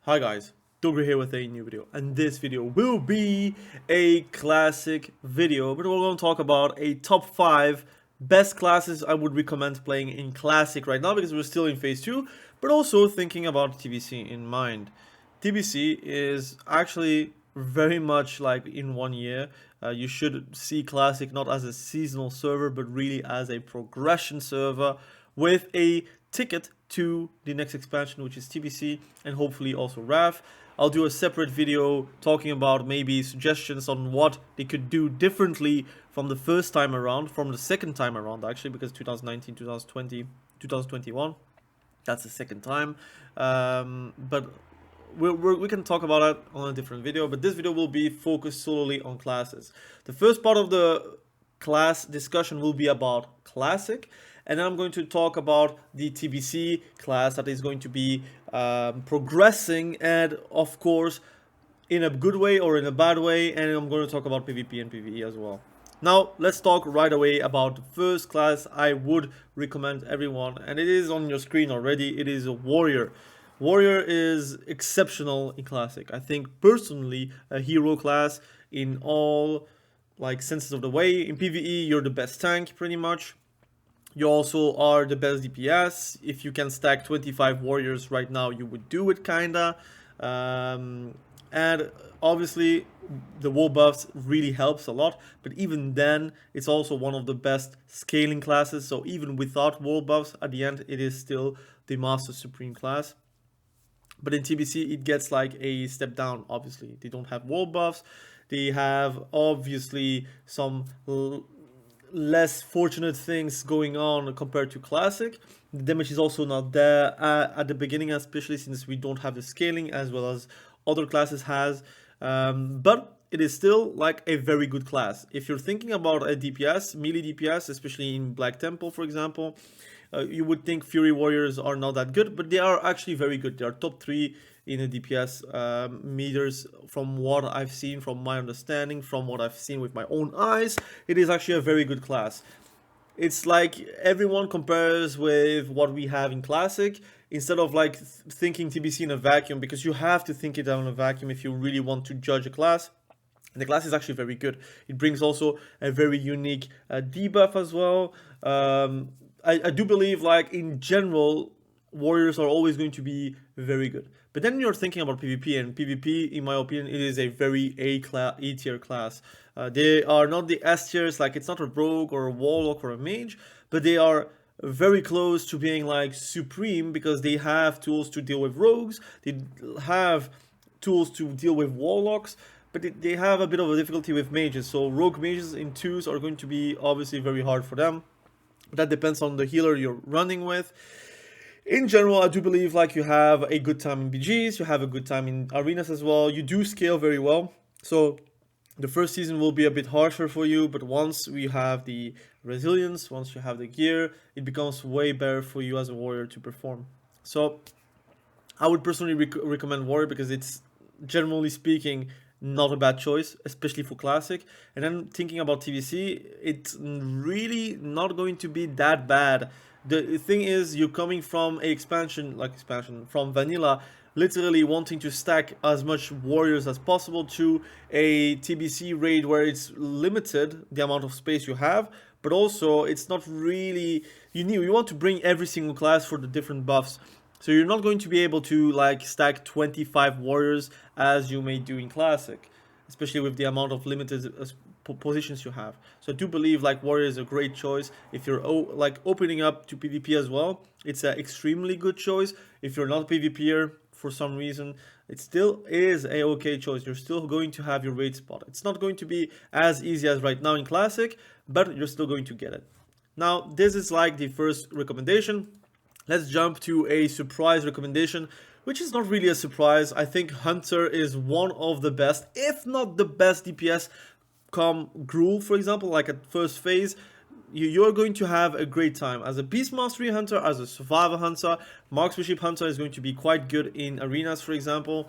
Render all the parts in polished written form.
Hi guys, Dogre here with a new video, and this video will be a classic video, but we're going to talk about a top 5 best classes I would recommend playing in classic right now because we're still in phase 2, but also thinking about TBC in mind. TBC is actually very much like in 1 year. You should see classic not as a seasonal server, but really as a progression server with a ticket to the next expansion, which is TBC, and hopefully also RAF. I'll do a separate video talking about maybe suggestions on what they could do differently from the first time around, from the second time around actually, because 2019, 2020, 2021, that's the second time. But we can talk about that on a different video, but this video will be focused solely on classes. The first part of the class discussion will be about classic, and then I'm going to talk about the TBC class that is going to be progressing, and of course in a good way or in a bad way, and I'm going to talk about PvP and PvE as well. Now let's talk right away about the first class I would recommend everyone, and it is on your screen already. It is a warrior. Warrior is exceptional in classic. I think personally a hero class in all like senses of the way. In PvE you're the best tank pretty much. You also are the best DPS. If you can stack 25 warriors right now, you would do it kinda. And obviously the wall buffs really helps a lot, but even then it's also one of the best scaling classes. So even without wall buffs, at the end it is still the Master Supreme class. But in TBC it gets like a step down. Obviously they don't have wall buffs. They have obviously some less fortunate things going on compared to classic. The damage is also not there at the beginning, especially since we don't have the scaling as well as other classes has, but it is still like a very good class. If you're thinking about a DPS, melee DPS, especially in Black Temple for example, you would think Fury Warriors are not that good, but they are actually very good. They are top 3 in the DPS meters from what I've seen, from my understanding, from what I've seen with my own eyes. It is actually a very good class. It's like everyone compares with what we have in classic instead of like thinking TBC in a vacuum, because you have to think it in a vacuum if you really want to judge a class. And the class is actually very good. It brings also a very unique debuff as well. I do believe like in general warriors are always going to be very good, but then you're thinking about PvP, and PvP in my opinion it is a very A tier class. They are not the S tiers, like it's not a rogue or a warlock or a mage, but they are very close to being like supreme because they have tools to deal with rogues, they have tools to deal with warlocks, but they have a bit of a difficulty with mages. So rogue mages in 2s are going to be obviously very hard for them. That depends on the healer you're running with. In general, I do believe like you have a good time in BGs, you have a good time in arenas as well. You do scale very well. So the first season will be a bit harsher for you, but once we have the resilience, once you have the gear, it becomes way better for you as a warrior to perform. So I would personally recommend warrior because it's, generally speaking, not a bad choice, especially for classic. And then thinking about TBC, it's really not going to be that bad. The thing is, you're coming from a expansion from vanilla, literally wanting to stack as much warriors as possible, to a TBC raid where it's limited the amount of space you have, but also it's not really, you want to bring every single class for the different buffs. So you're not going to be able to like stack 25 warriors as you may do in classic, especially with the amount of limited positions you have. So I do believe like warrior is a great choice. If you're like opening up to PvP as well, it's an extremely good choice. If you're not a PvPer for some reason, it still is a okay choice. You're still going to have your raid spot. It's not going to be as easy as right now in classic, but you're still going to get it. Now this is like the first recommendation. Let's jump to a surprise recommendation, which is not really a surprise. I think Hunter is one of the best, if not the best DPS come Gruul, for example, like at first phase. You're going to have a great time. As a Beast Mastery Hunter, as a Survivor Hunter, Marksmanship Hunter is going to be quite good in arenas, for example.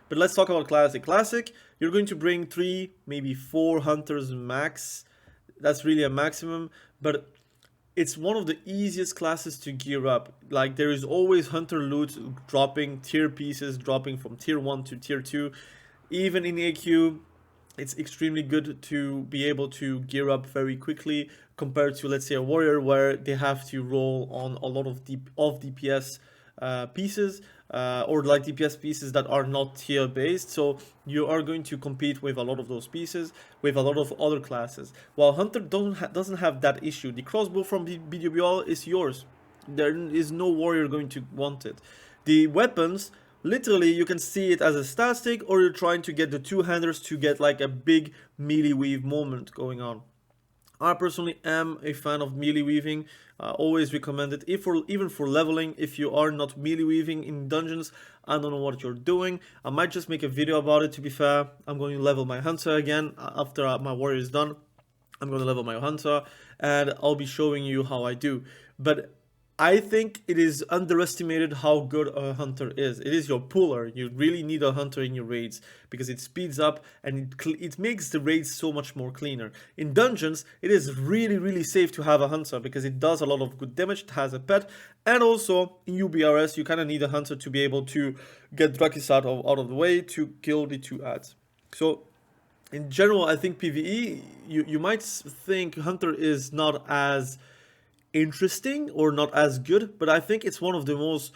But let's talk about Classic. Classic, you're going to bring 3, maybe 4 Hunters max. That's really a maximum, but it's one of the easiest classes to gear up. Like there is always hunter loot dropping, tier pieces dropping from tier 1 to tier 2. Even in AQ, it's extremely good to be able to gear up very quickly compared to, let's say, a warrior where they have to roll on a lot of DPS pieces, or like DPS pieces that are not tier based. So you are going to compete with a lot of those pieces with a lot of other classes. While Hunter doesn't have that issue. The crossbow from BWL is yours. There is no warrior going to want it. The weapons, literally, you can see it as a stat stick, or you're trying to get the two-handers to get like a big melee weave moment going on. I personally am a fan of melee weaving. Always recommend it. Even for leveling, if you are not melee weaving in dungeons, I don't know what you're doing. I might just make a video about it. To be fair, I'm going to level my hunter again after my warrior is done. I'm going to level my hunter, and I'll be showing you how I do. But I think it is underestimated how good a hunter is. It is your puller. You really need a hunter in your raids because it speeds up and it makes the raids so much more cleaner. In dungeons, it is really safe to have a hunter because it does a lot of good damage. It has a pet, and also in UBRS, you kind of need a hunter to be able to get Drakisat out of the way to kill the 2 ads. So in general, I think PvE, you might think hunter is not as interesting or not as good, but I think it's one of the most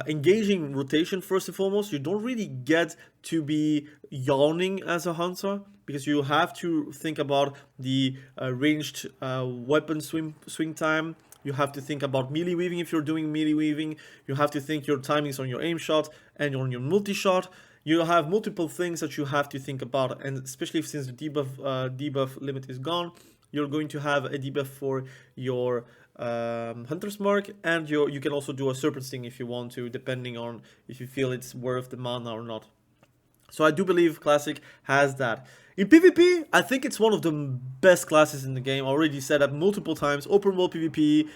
engaging rotation. First and foremost, you don't really get to be yawning as a hunter because you have to think about the ranged weapon swing time. You have to think about melee weaving if you're doing melee weaving. You have to think your timings on your aim shot and on your multi shot. You have multiple things that you have to think about, and especially since the debuff limit is gone, you're going to have a debuff for your Hunter's Mark, and you can also do a Serpent Sting if you want to, depending on if you feel it's worth the mana or not. So I do believe Classic has that. In PvP, I think it's one of the best classes in the game. I already said that multiple times. Open world PvP,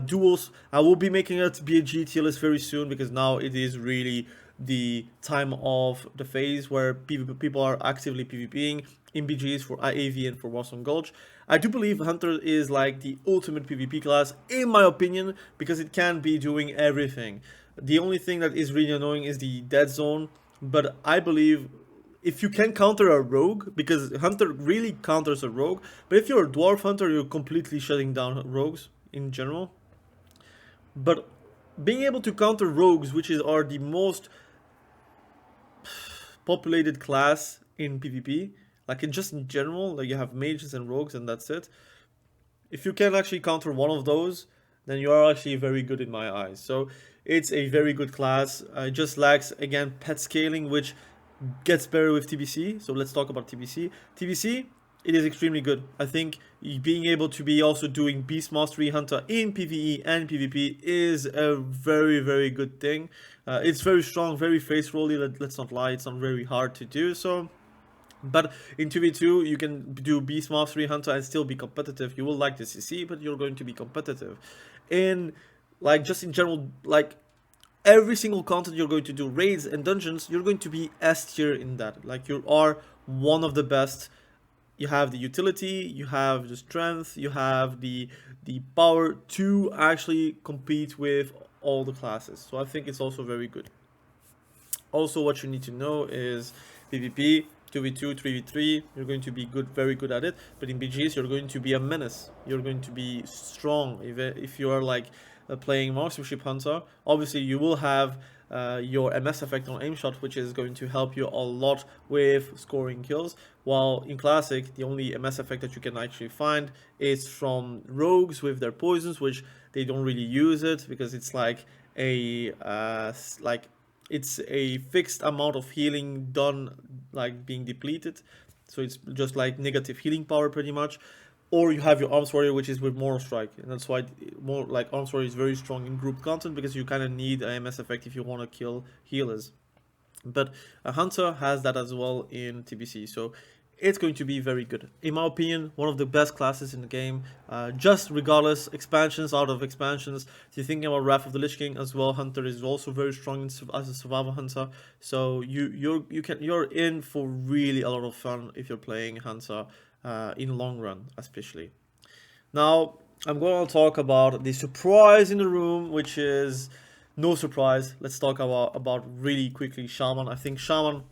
duels. I will be making it be a GT list very soon because now it is really the time of the phase where people are actively PvPing in BGs for AAV and for Warsong Gulch. I do believe Hunter is like the ultimate PvP class, in my opinion, because it can be doing everything. The only thing that is really annoying is the dead zone, but I believe if you can counter a rogue, because Hunter really counters a rogue, but if you're a Dwarf Hunter, you're completely shutting down rogues in general. But being able to counter rogues, which are the most populated class in PvP, like in general, like you have mages and rogues and that's it. If you can actually counter one of those, then you are actually very good in my eyes. So it's a very good class. It just lacks, again, pet scaling, which gets better with TBC. So let's talk about TBC. TBC, it is extremely good. I think being able to be also doing Beast Mastery Hunter in PvE and PvP is a very good thing. It's very strong, very face rolly. Let's not lie, it's not very hard to do so. But in 2v2, you can do Beast Mastery Hunter and still be competitive. You will like the CC, but you're going to be competitive. In, like, just in general, like, every single content you're going to do, raids and dungeons, you're going to be S tier in that. Like, you are one of the best. You have the utility, you have the strength, you have the power to actually compete with all the classes. So I think it's also very good. Also, what you need to know is PvP, 2v2, 3v3, you're going to be good, very good at it. But in BGs, you're going to be a menace. You're going to be strong. If you are like playing Marksmanship Hunter, obviously you will have your MS effect on aim shot, which is going to help you a lot with scoring kills. While in Classic, the only MS effect that you can actually find is from rogues with their poisons, which they don't really use it because it's like a it's a fixed amount of healing done, like being depleted. So it's just like negative healing power pretty much. Or you have your Arms Warrior, which is with Moral Strike. And that's why more like Arms Warrior is very strong in group content because you kind of need a MS effect if you want to kill healers. But a Hunter has that as well in TBC. So it's going to be very good. In my opinion, one of the best classes in the game. Just regardless, expansions out of expansions. If you're thinking about Wrath of the Lich King as well, Hunter is also very strong as a survival hunter. So you're in for really a lot of fun if you're playing Hunter in the long run, especially. Now, I'm going to talk about the surprise in the room, which is no surprise. Let's talk about really quickly Shaman. I think Shaman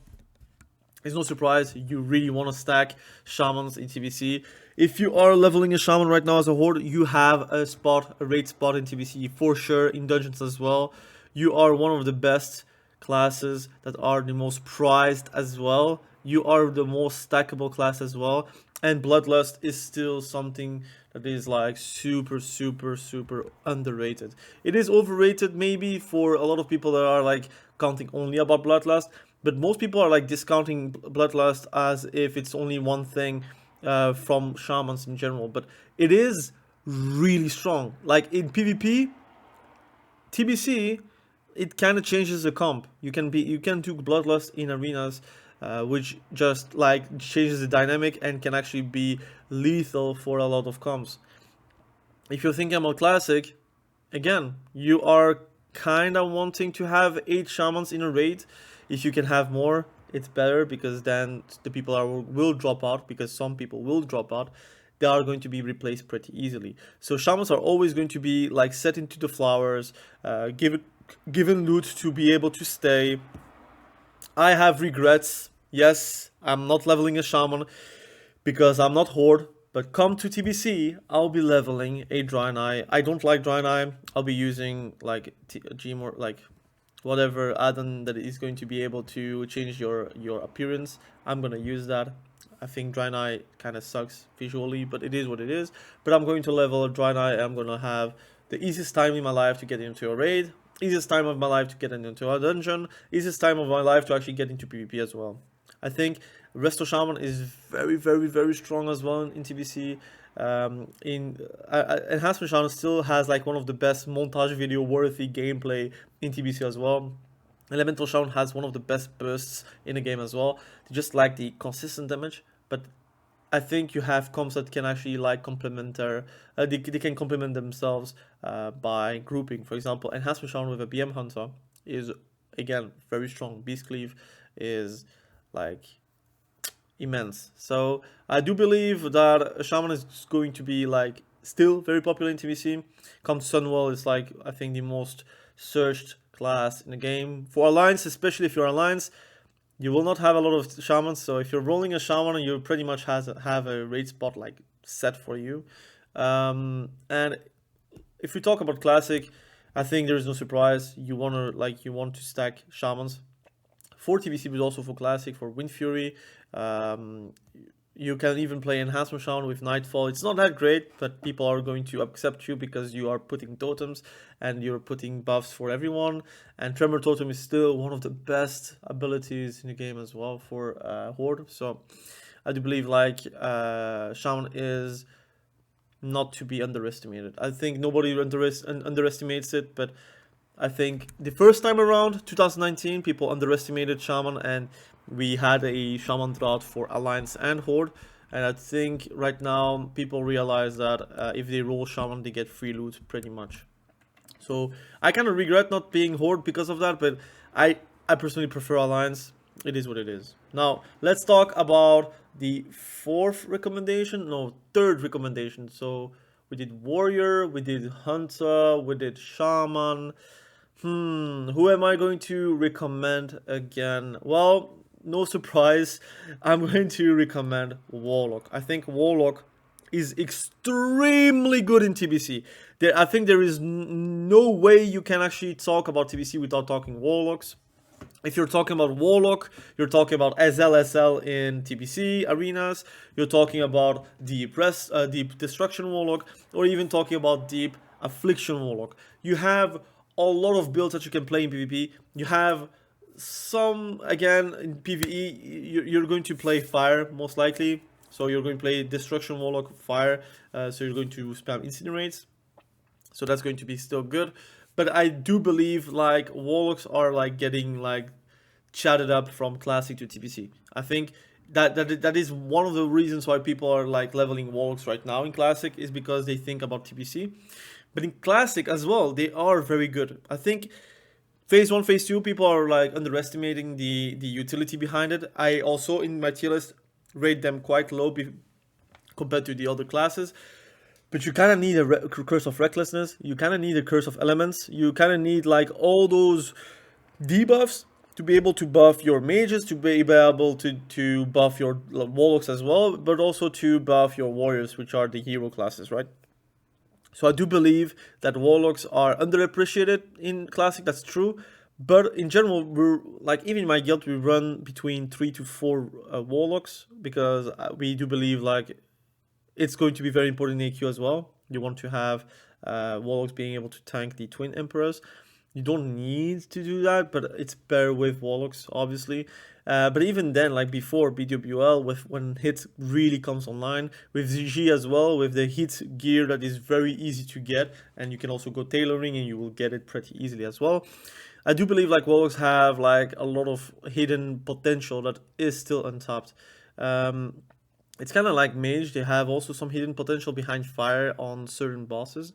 is no surprise. You really want to stack Shamans in TBC. If you are leveling a Shaman right now as a Horde, you have a spot, a raid spot in TBC for sure, in Dungeons as well. You are one of the best classes that are the most prized as well. You are the most stackable class as well. And Bloodlust is still something that is like super, super, super underrated. It is overrated maybe for a lot of people that are like counting only about Bloodlust, but most people are like discounting Bloodlust as if it's only one thing from Shamans in general. But it is really strong. Like in PvP, TBC, it kind of changes the comp. You can do Bloodlust in arenas, which just like changes the dynamic and can actually be lethal for a lot of comps. If you're thinking about Classic, again, you are kind of wanting to have 8 Shamans in a raid. If you can have more, it's better because then the people will drop out, because some people will drop out. They are going to be replaced pretty easily. So Shamans are always going to be like set into the flowers, given loot to be able to stay. I have regrets. Yes, I'm not leveling a Shaman because I'm not Horde. But come to TBC, I'll be leveling a Draenei. I don't like Draenei. I'll be using like Gmor, like whatever add-on that is going to be able to change your appearance. I'm gonna use that. I think Draenei kind of sucks visually, but it is what it is. But I'm going to level a Draenei. I'm gonna have the easiest time in my life to get into a raid, easiest time of my life to get into a dungeon, easiest time of my life to actually get into PvP as well. I think Resto Shaman is very, very, very strong as well in TBC. Enhancement Shaman still has like one of the best montage video worthy gameplay in TBC as well. Elemental Shaman has one of the best bursts in the game as well. They just lack the consistent damage, but I think you have comps that can actually like complement they can complement themselves by grouping. For example, Enhancement Shaman with a BM Hunter is again very strong. Beast Cleave is like immense. So I do believe that Shaman is going to be like still very popular in TBC. Come to Sunwell is like I think the most searched class in the game. For Alliance, especially if you're Alliance, you will not have a lot of Shamans. So if you're rolling a Shaman, you pretty much have a raid spot like set for you. And if we talk about Classic, I think there is no surprise. You want to stack Shamans for TBC, but also for Classic, for Wind Fury. You can even play Enhancement Shaman with Nightfall. It's not that great, but people are going to accept you because you are putting totems and you're putting buffs for everyone. And Tremor Totem is still one of the best abilities in the game as well for Horde. So I do believe like Shaman is not to be underestimated. I think nobody underestimates it, but I think the first time around, 2019, people underestimated Shaman, and we had a Shaman drought for Alliance and Horde. And I think right now people realize that if they roll Shaman, they get free loot pretty much. So I kind of regret not being Horde because of that, but I personally prefer Alliance. It is what it is. Now let's talk about the third recommendation. So we did Warrior, we did Hunter, we did Shaman. Who am I going to recommend again? Well, no surprise, I'm going to recommend Warlock. I think Warlock is extremely good in TBC. I think there is no way you can actually talk about TBC without talking Warlocks. If you're talking about Warlock, you're talking about SLSL in TBC arenas, you're talking about Deep Destruction Warlock, or even talking about Deep Affliction Warlock. You have a lot of builds that you can play in PvP. You have some, again, in PvE, you're going to play Fire, most likely. So you're going to play Destruction Warlock Fire, so you're going to spam Incinerates. So that's going to be still good. But I do believe like Warlocks are like getting like chatted up from Classic to TBC. I think that is one of the reasons why people are like leveling Warlocks right now in Classic, is because they think about TBC. But in Classic as well, they are very good. I think Phase 1, Phase 2, people are like underestimating the utility behind it. I also, in my tier list, rate them quite low compared to the other classes. But you kind of need a Curse of Recklessness. You kind of need a Curse of Elements. You kind of need like all those debuffs to be able to buff your mages, to be able to buff your warlocks as well, but also to buff your warriors, which are the hero classes, right? So I do believe that warlocks are underappreciated in classic. That's true, but in general, we're like even in my guild we run between 3 to 4 warlocks because we do believe like it's going to be very important in AQ as well. You want to have warlocks being able to tank the twin emperors. You don't need to do that, but it's better with warlocks, obviously. But even then, like before BWL, with when hit really comes online, with ZG as well, with the hit gear that is very easy to get, and you can also go tailoring and you will get it pretty easily as well. I do believe like warlocks have like a lot of hidden potential that is still untapped. It's kind of like Mage, they have also some hidden potential behind fire on certain bosses.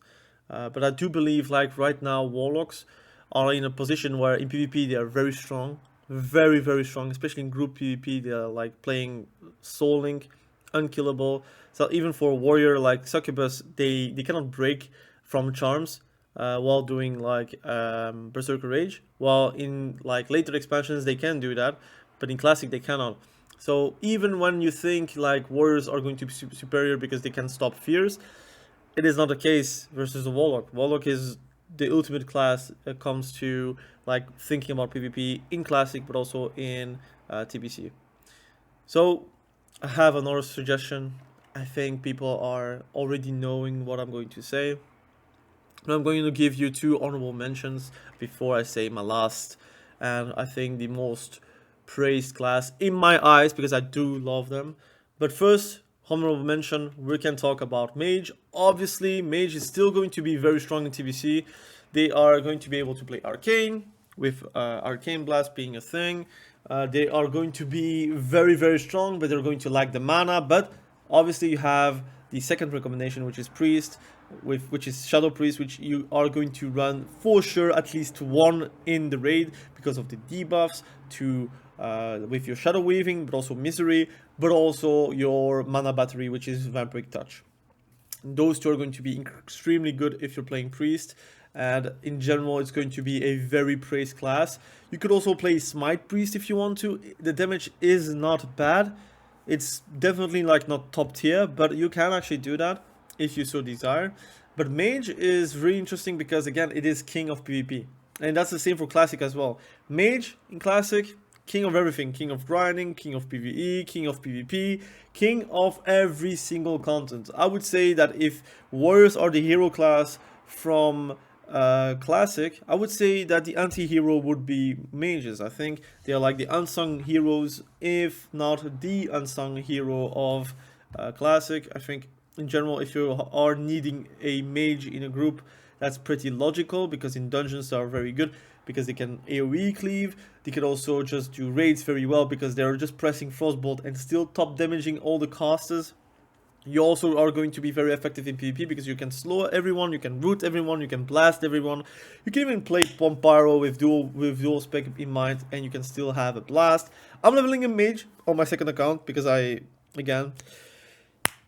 But I do believe like right now Warlocks are in a position where in PvP they are very strong. Very, very strong, especially in group PvP. They are like playing Soul Link, unkillable. So even for a warrior like Succubus, they cannot break from charms while doing like Berserker Rage. While in like later expansions they can do that, but in Classic they cannot. So even when you think like warriors are going to be superior because they can stop fears, it is not the case versus the Warlock. Warlock is the ultimate class when it comes to like thinking about PvP in Classic, but also in TBC. So I have another suggestion. I think people are already knowing what I'm going to say. And I'm going to give you 2 honorable mentions before I say my last, and I think the most praised class in my eyes because I do love them. But first, honorable mention, we can talk about Mage. Obviously, Mage is still going to be very strong in TBC. They are going to be able to play Arcane, with Arcane Blast being a thing. They are going to be very, very strong, but they're going to lack the mana. But obviously, you have the second recommendation, which is Priest, which is Shadow Priest, which you are going to run for sure at least 1 in the raid because of the debuffs to with your Shadow Weaving, but also Misery, but also your mana battery, which is Vampiric Touch. Those 2 are going to be extremely good if you're playing Priest, and in general it's going to be a very praised class. You could also play Smite Priest if you want to. The damage is not bad. It's definitely like not top tier, but you can actually do that if you so desire. But Mage is really interesting because again it is king of PvP, and that's the same for Classic as well. Mage in Classic, king of everything, king of grinding, king of PvE, king of PvP, king of every single content. I would say that if warriors are the hero class from Classic, I would say that the anti-hero would be mages. I think they are like the unsung heroes, if not the unsung hero of Classic. I think in general, if you are needing a mage in a group, that's pretty logical because in dungeons they are very good because they can AoE cleave. They can also just do raids very well because they're just pressing Frostbolt and still top damaging all the casters. You also are going to be very effective in PvP because you can slow everyone, you can root everyone, you can blast everyone. You can even play Pomp Pyro with dual spec in mind and you can still have a blast. I'm leveling a mage on my second account because again,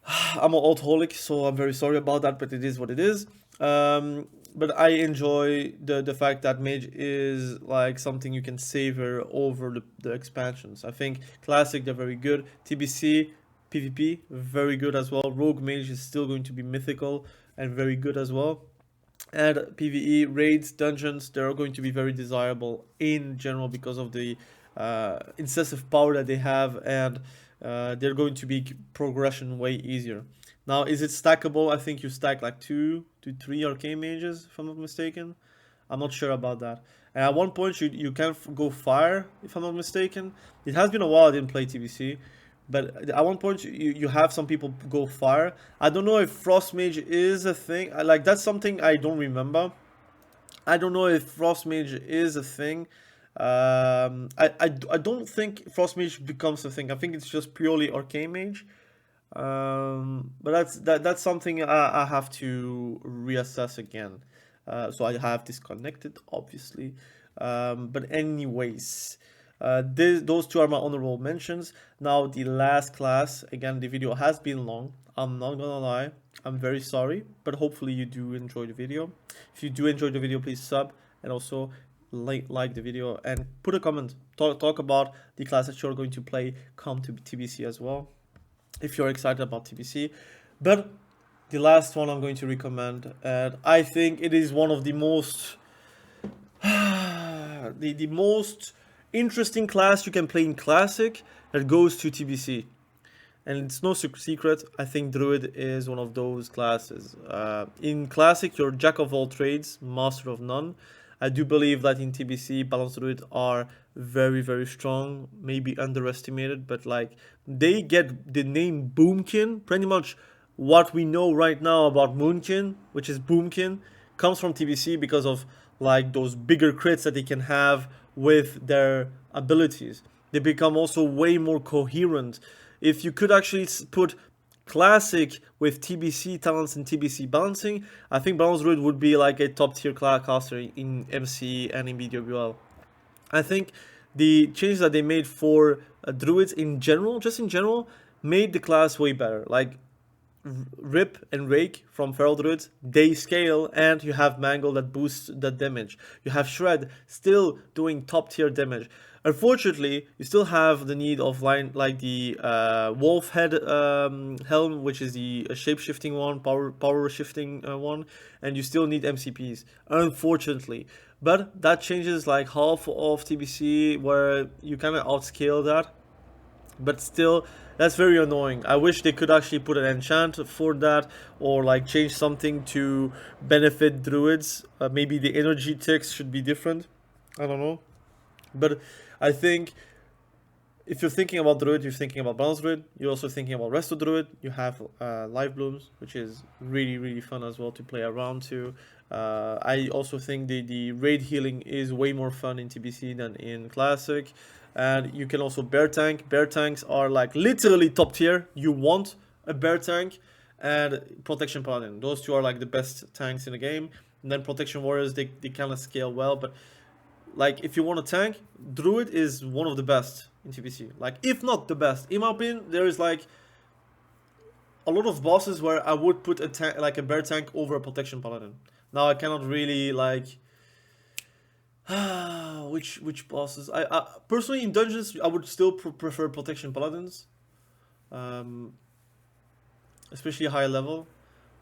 I'm an alcoholic, so I'm very sorry about that, but it is what it is. But I enjoy the fact that Mage is like something you can savor over the expansions. I think Classic, they're very good. TBC, PvP, very good as well. Rogue Mage is still going to be mythical and very good as well. And PvE, raids, dungeons, they're going to be very desirable in general because of the incessive power that they have, and they're going to be progression way easier. Now, is it stackable? I think you stack like 2 to 3 Arcane Mages, if I'm not mistaken. I'm not sure about that. And at one point, you can go Fire, if I'm not mistaken. It has been a while I didn't play TBC. But at one point, you have some people go Fire. I don't know if Frost Mage is a thing. Like, that's something I don't remember. I don't know if Frost Mage is a thing. I don't think Frost Mage becomes a thing. I think it's just purely Arcane Mage. But that's something I have to reassess again. So I have disconnected, obviously. But anyways, those 2 are my honorable mentions. Now the last class. Again, the video has been long. I'm not gonna lie. I'm very sorry, but hopefully you do enjoy the video. If you do enjoy the video, please sub and also like the video and put a comment. Talk about the class that you're going to play. Come to TBC as well if you're excited about TBC. But the last one I'm going to recommend, and I think it is one of the most the most interesting class you can play in Classic that goes to TBC. And it's no secret, I think Druid is one of those classes. In Classic, you're Jack of all trades, Master of none. I do believe that in TBC, Balanced Druid are very, very strong, maybe underestimated, but like they get the name Boomkin. Pretty much what we know right now about Moonkin, which is Boomkin, comes from TBC because of like those bigger crits that they can have with their abilities. They become also way more coherent. If you could actually put Classic with TBC talents and TBC balancing, I think Balanced Druid would be like a top tier caster in MC and in BWL. I think the changes that they made for Druids in general, just in general, made the class way better. Like Rip and Rake from Feral Druids, they scale, and you have Mangle that boosts the damage. You have Shred still doing top tier damage. Unfortunately, you still have the need of like the Wolf Head Helm, which is the shape-shifting one, power shifting one, and you still need MCPs, unfortunately. But that changes like half of TBC, where you kind of outscale that. But still, that's very annoying. I wish they could actually put an enchant for that, or like change something to benefit Druids. Maybe the energy ticks should be different. I don't know. But I think if you're thinking about Druid, you're thinking about Balanced Druid. You're also thinking about Resto Druid. You have Life Blooms, which is really, really fun as well to play around to. I also think the raid healing is way more fun in TBC than in Classic. And you can also bear tank. Bear tanks are like literally top tier. You want a bear tank and protection paladin. Those two are like the best tanks in the game. And then protection warriors, they kind of scale well. But like if you want a tank, Druid is one of the best in TBC. Like if not the best. In my opinion, there is like a lot of bosses where I would put a tank, like a bear tank, over a protection paladin. Now I cannot really like which bosses. I personally in dungeons I would still prefer protection paladins, um, especially high level.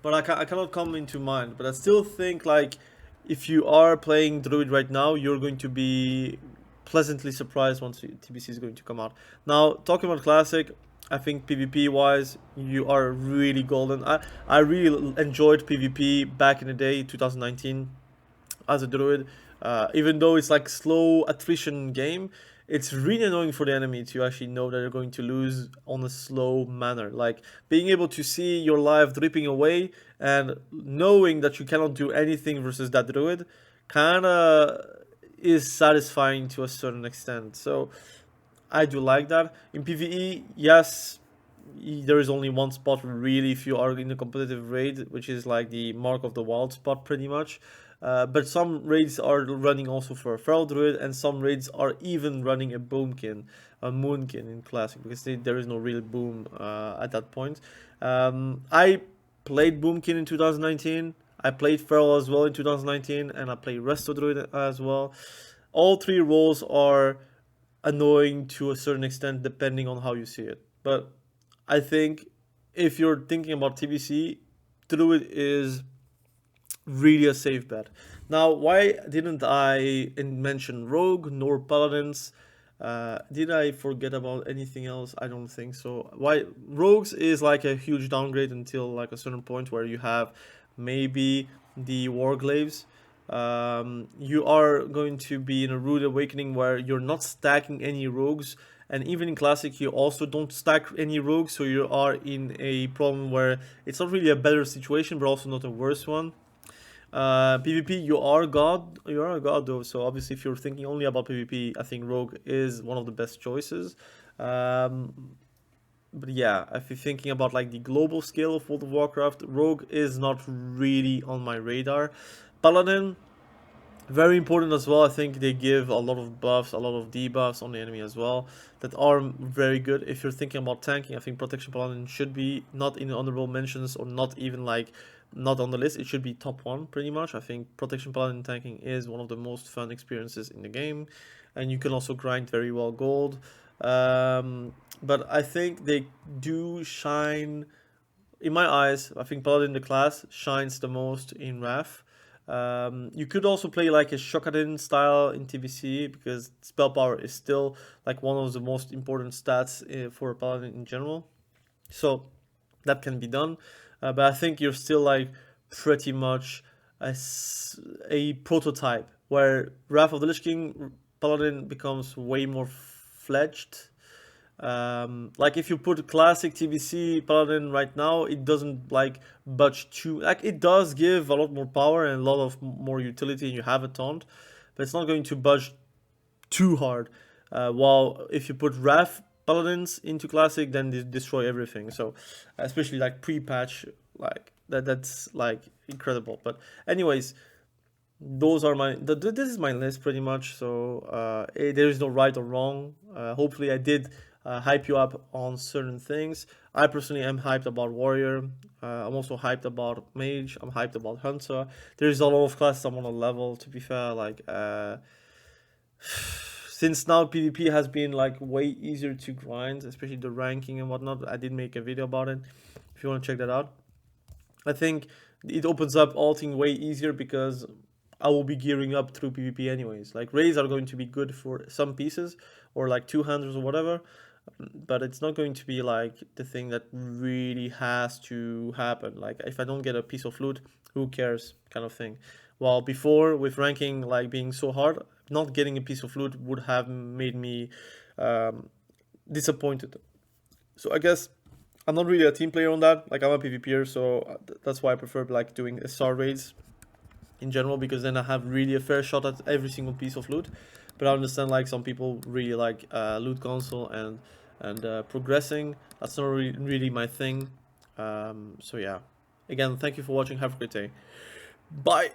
But I cannot come into mind. But I still think like if you are playing Druid right now, you're going to be pleasantly surprised once TBC is going to come out. Now talking about Classic, I think PvP wise you are really golden. I really enjoyed PvP back in the day, 2019, as a Druid. Even though it's like slow attrition game, it's really annoying for the enemy to actually know that they're going to lose on a slow manner. Like being able to see your life dripping away and knowing that you cannot do anything versus that Druid kinda is satisfying to a certain extent. So I do like that. In PvE, yes, there is only one spot really if you are in a competitive raid, which is like the Mark of the Wild spot pretty much. But some raids are running also for a Feral Druid, and some raids are even running a Boomkin, a Moonkin in Classic, because there is no real boom at that point. I played Boomkin in 2019, I played Feral as well in 2019, and I played Resto Druid as well. All three roles are annoying to a certain extent depending on how you see it. But I think if you're thinking about TBC, Druid is really a safe bet. Now, why didn't I mention Rogue nor Paladins? Did I forget about anything else? I don't think so. Why Rogues is like a huge downgrade until like a certain point where you have maybe the Warglaves. You are going to be in a rude awakening where you're not stacking any rogues, and even in Classic you also don't stack any rogues, so you are in a problem where it's not really a better situation but also not a worse one. PvP, you are a god though, so obviously if you're thinking only about PvP, I think Rogue is one of the best choices. But yeah, if you're thinking about like the global scale of World of Warcraft, Rogue is not really on my radar. Paladin, Very important as well. I think they give a lot of buffs, a lot of debuffs on the enemy as well that are very good. If you're thinking about tanking, I think Protection Paladin should be not in the honorable mentions or not even like not on the list. It should be top one pretty much. I think Protection Paladin tanking is one of the most fun experiences in the game, and you can also grind very well gold. But I think they do shine in my eyes. I think Paladin the class shines the most in Wrath. You could also play like a Shokadin style in TBC because spell power is still like one of the most important stats for a Paladin in general. So that can be done. But I think you're still like pretty much a prototype where Wrath of the Lich King Paladin becomes way more fledged. Like if you put classic TBC Paladin right now, it doesn't like budge too. Like it does give a lot more power and a lot of more utility, and you have a taunt, but it's not going to budge too hard. While if you put Wrath Paladins into classic, then they destroy everything. So especially like pre-patch, like that's like incredible. But anyways, those are this is my list pretty much. So there is no right or wrong. Hopefully I did hype you up on certain things. I personally am hyped about Warrior. I'm also hyped about Mage. I'm hyped about Hunter. There's a lot of classes I'm on a level, to be fair. Like since now PvP has been like way easier to grind, especially the ranking and whatnot. I did make a video about it if you want to check that out. I think it opens up alting way easier because I will be gearing up through PvP anyways. Like raids are going to be good for some pieces or like two-handers or whatever, but it's not going to be like the thing that really has to happen. Like if I don't get a piece of loot, who cares, kind of thing. While before with ranking like being so hard, not getting a piece of loot would have made me disappointed. So I guess I'm not really a team player on that. Like I'm a PvPer, so that's why I prefer like doing SR raids in general because then I have really a fair shot at every single piece of loot. But I understand like some people really like loot console and progressing. That's not really my thing. So yeah. Again, thank you for watching. Have a great day. Bye.